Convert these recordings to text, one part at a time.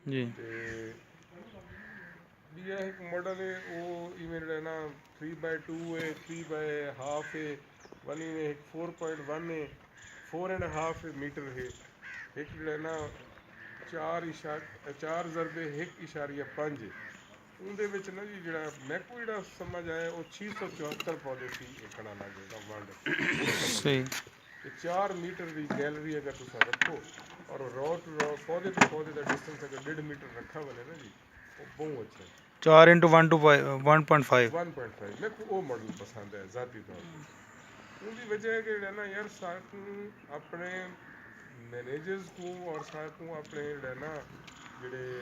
ਜੀ ਤੇ ਵੀ ਇਹ ਇੱਕ ਮਾਡਲ ਹੈ ਉਹ ਇਵੇਂ ਜਿਹੜਾ ਨਾ 3/2 ਹੈ 3/2 ਹੈ ਵਨ ਇਵੇਂ 4.1 ਹੈ 4.5 ਮੀਟਰ ਹੈ ਇੱਕ ਜਿਹੜਾ ਨਾ 4 ਜ਼ਰਬੇ 1.5 ਉਹਦੇ ਵਿੱਚ ਨਾ ਜੀ ਜਿਹੜਾ ਮੈਕੂ ਜਿਹੜਾ ਸਮਝ ਆਇਆ ਉਹ 674 ਪੌਦੇ ਸੀ ਏਕੜਾ ਨਾਲ ਜਿਹੜਾ ਵਰਲਡ ਸਹੀ ਤੇ 4 ਮੀਟਰ ਦੀ ਗੈਲਰੀ ਅਗਰ ਤੁਸੀਂ ਰੱਖੋ ਔਰ ਰੋ ਪੌਦੇ ਤੋਂ ਪੌਦੇ ਦਾ ਡਿਸਟੈਂਸ ਅਗਰ 1.5 ਮੀਟਰ ਰੱਖਾ ਬਣੇ ਨਾ ਜੀ ਉਹ ਬਹੁਤ ਅੱਛਾ ਹੈ 4 into 1 to 1.5 1.5 ਮੈਨੂੰ ਉਹ ਮਾਡਲ ਪਸੰਦ ਹੈ ਜ਼ਾਤੀ ਤੌਰ 'ਤੇ ਉਹਦੀ ਵਜ੍ਹਾ ਹੈ ਕਿ ਜਿਹੜਾ ਨਾ ਯਾਰ ਸਾਨੂੰ ਆਪਣੇ ਮੈਨੇਜਰਸ ਨੂੰ ਔਰ ਸਾਨੂੰ ਆਪਣੇ ਜਿਹੜਾ ਨਾ ਜਿਹੜੇ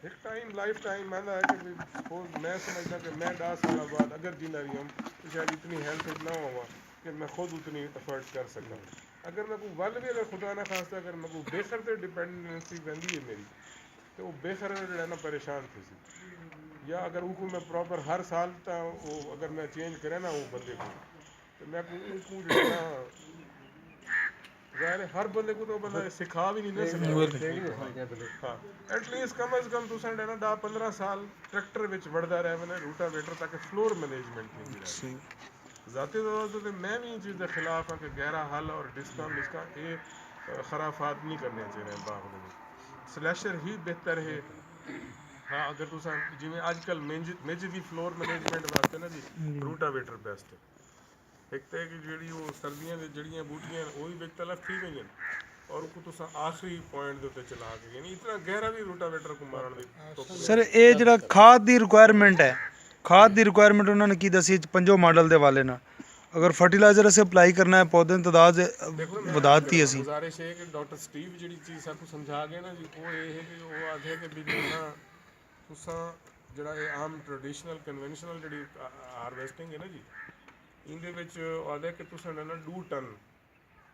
एक टाइम लाइफ टाइम मैंने है कि सपोज मैं समझता कि मैं 10 साल बाद अगर जिंदा भी हूँ तो शायद इतनी हेल्थ ना हुआ कि मैं खुद उतनी एफर्ट कर सकता अगर मैं कोई वल भी अगर खुदा ना खास्ता अगर मैं कोई बेखर से डिपेंडेंसी बंदी है मेरी तो वो बेखर जो है ना परेशान थी सी या अगर उनको मैं प्रॉपर हर साल तो वो अगर मैं चेंज करें ना वो बंदे को तो मैं उनको जो है ना ज़ाहिर है हर बंदे को तो बंदा सिखा भी नहीं ना सकता हाँ एटलीस्ट कम अज़ कम तुसें ना 10-15 साल ट्रैक्टर विच वड़दा रहे मैंने रूटावेटर तक फ्लोर मैनेजमेंट नहीं सही ज़ाती तौर पर मैं भी इन चीज़ के खिलाफ हाँ कि गहरा हल और डिस्काउंट इसका ये खराफात नहीं करने चाहिए बाग में स्लैशर ही बेहतर है हाँ अगर तुस जिमें अजकल मेज की फ्लोर मैनेजमेंट वास्ते ना जी रूटावेटर बेस्ट है एक तो है कि जी वो सर्दियों की जड़ियाँ बूटियां वो भी बिक तलफ थी गई और उसको तुस आखिरी पॉइंट के उत्ते चला के यानी इतना गहरा भी रूटावेटर को मारन दी ਸਰ ਇਹ ਜਿਹੜਾ ਖਾਦ ਦੀ ਰਿਕੁਆਇਰਮੈਂਟ ਹੈ ਖਾਦ ਦੀ ਰਿਕੁਆਇਰਮੈਂਟ ਉਹਨਾਂ ਨੇ ਕੀ ਦੱਸੀ ਪੰਜੋ ਮਾਡਲ ਦੇ ਵਾਲੇ ਨਾਲ ਅਗਰ ਫਰਟੀਲਾਈਜ਼ਰ ਅਸੀਂ ਅਪਲਾਈ ਕਰਨਾ ਹੈ ਪੌਦੇ ਦੀ ਤਾਦਾਦ ਵਧਾ ਦਿੱਤੀ ਅਸੀਂ गुजारिश है कि डॉक्टर स्टीव जी चीज़ सबको समझा गए ना जी वो ये है कि वो आखे कि भी ना तुसा ਜਿਹੜਾ ਇਹ ਆਮ ਟ੍ਰੈਡੀਸ਼ਨਲ ਕਨਵੈਨਸ਼ਨਲ ਜਿਹੜੀ ਹਾਰਵੈਸਟਿੰਗ ਹੈ ਨਾ ਜੀ ਇਹਦੇ ਵਿੱਚ ਆਦੇ ਕਿ ਤੁਸੀਂ ਨਾ 2 ਟਨ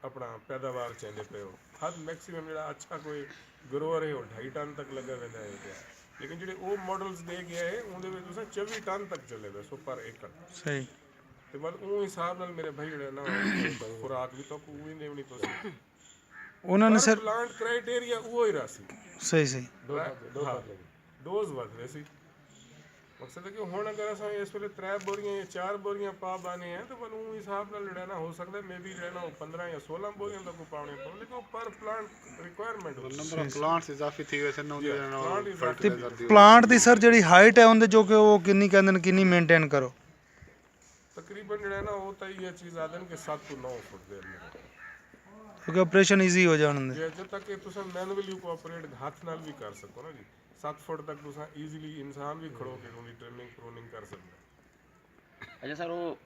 ਆਪਣਾ ਪੈਦਾਵਾਰ ਚਾਹੁੰਦੇ ਪਏ ਹੋ ਹੱਦ ਮੈਕਸਿਮਮ ਜਿਹੜਾ ਅੱਛਾ ਕੋਈ ਗਰੋਅਰ ਹੈ ਉਹ 2.5 ਟਨ ਤੱਕ ਲੱਗਾ ਰਹਿੰਦਾ ਹੈ ਲੇਕਿਨ ਜਿਹੜੇ ਉਹ ਮਾਡਲਸ ਦੇ ਗਿਆ ਹੈ ਉਹਦੇ ਵਿੱਚ ਤੁਸੀਂ 24 ਟਨ ਤੱਕ ਚੱਲੇ ਵੇ ਸੋ ਪਰ ਏਕੜ ਸਹੀ ਤੇ ਮਤਲਬ ਉਹ ਹਿਸਾਬ ਨਾਲ ਮੇਰੇ ਭਾਈ ਜਿਹੜਾ ਨਾ ਖੁਰਾਕ ਵੀ ਤਾਂ ਕੋਈ ਨਹੀਂ ਦੇਣੀ ਤੁਸੀਂ ਉਹਨਾਂ ਨੇ ਸਰ ਪਲਾਂਟ ਕ੍ਰਾਈਟੇਰੀਆ ਉਹ ਹੀ ਰਾਸੀ ਸਹੀ ਸਹੀ ਡੋਜ਼ ਵੱਧ ਰਹੇ ਸੀ ਮਕਸਦ ਹੈ ਕਿ ਹੁਣ ਅਗਰ ਅਸੀਂ ਇਸ ਵੇਲੇ 3 ਬੋਰੀਆਂ ਜਾਂ 4 ਬੋਰੀਆਂ ਪਾ ਬਾਨੇ ਆ ਤਾਂ ਮੈਨੂੰ ਹਿਸਾਬ ਨਾਲ ਜਿਹੜਾ ਨਾ ਹੋ ਸਕਦਾ ਮੇ ਵੀ ਜਿਹੜਾ ਨਾ 15 ਜਾਂ 16 ਬੋਰੀਆਂ ਤੱਕ ਪਾਉਣੇ ਪਉ ਲੇਕਿਨ ਪਰ plant requirement number of plants ਇਜ਼ਾਫੀ ਥੀ ਵੈਸੇ ਨਾ ਪਲਾਂਟ ਦੀ ਸਰ ਜਿਹੜੀ ਹਾਈਟ ਹੈ ਉਹਦੇ ਜੋ ਕਿ ਉਹ ਕਿੰਨੀ ਕਹਿੰਦੇ ਨੇ ਕਿੰਨੀ ਮੇਨਟੇਨ ਕਰੋ ਤਕਰੀਬਨ ਜਿਹੜਾ ਨਾ ਉਹ ਤਾਂ ਇਹ ਚੀਜ਼ ਆਦਨ ਕਿ 7 ਤੋਂ 9 ਫੁੱਟ ਦੇ ਅੰਦਰ ਕਿਉਂਕਿ ਆਪਰੇਸ਼ਨ ਈਜ਼ੀ ਹੋ ਜਾਣ ਦੇ ਜੇ ਜਦ ਤੱਕ ਕਿ ਤੁਸੀਂ ਮੈਨੂਅਲੀ ਕੋਆਪਰੇਟ ਹੱਥ ਨਾਲ ਵੀ ਕਰ ਸਕੋ ਨਾ ਜੀ 7 ਫੁੱਟ ਤੱਕ ਤੁਸੀਂ ਈਜ਼ੀਲੀ ਇਨਸਾਨ ਵੀ ਖੜੋ ਕੇ ਉਹਦੀ ਟ੍ਰਿਮਿੰਗ ਪ੍ਰੂਨਿੰਗ ਕਰ ਸਕਦਾ ਅੱਛਾ ਸਰ ਉਹ